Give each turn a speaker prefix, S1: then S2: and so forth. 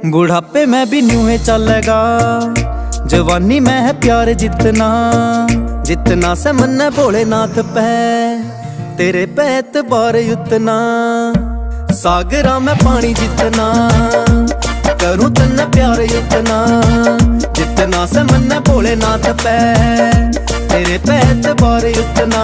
S1: बुढ़ापे में भी न्यू है चलेगा, जवानी में है प्यार जितना, जितना से मन भोलेनाथ पे तेरे पे एतबार उतना। सागरा में पानी जितना, करूं तन्ने प्यार उतना, जितना से मन भोलेनाथ पे तेरे पे एतबार उतना।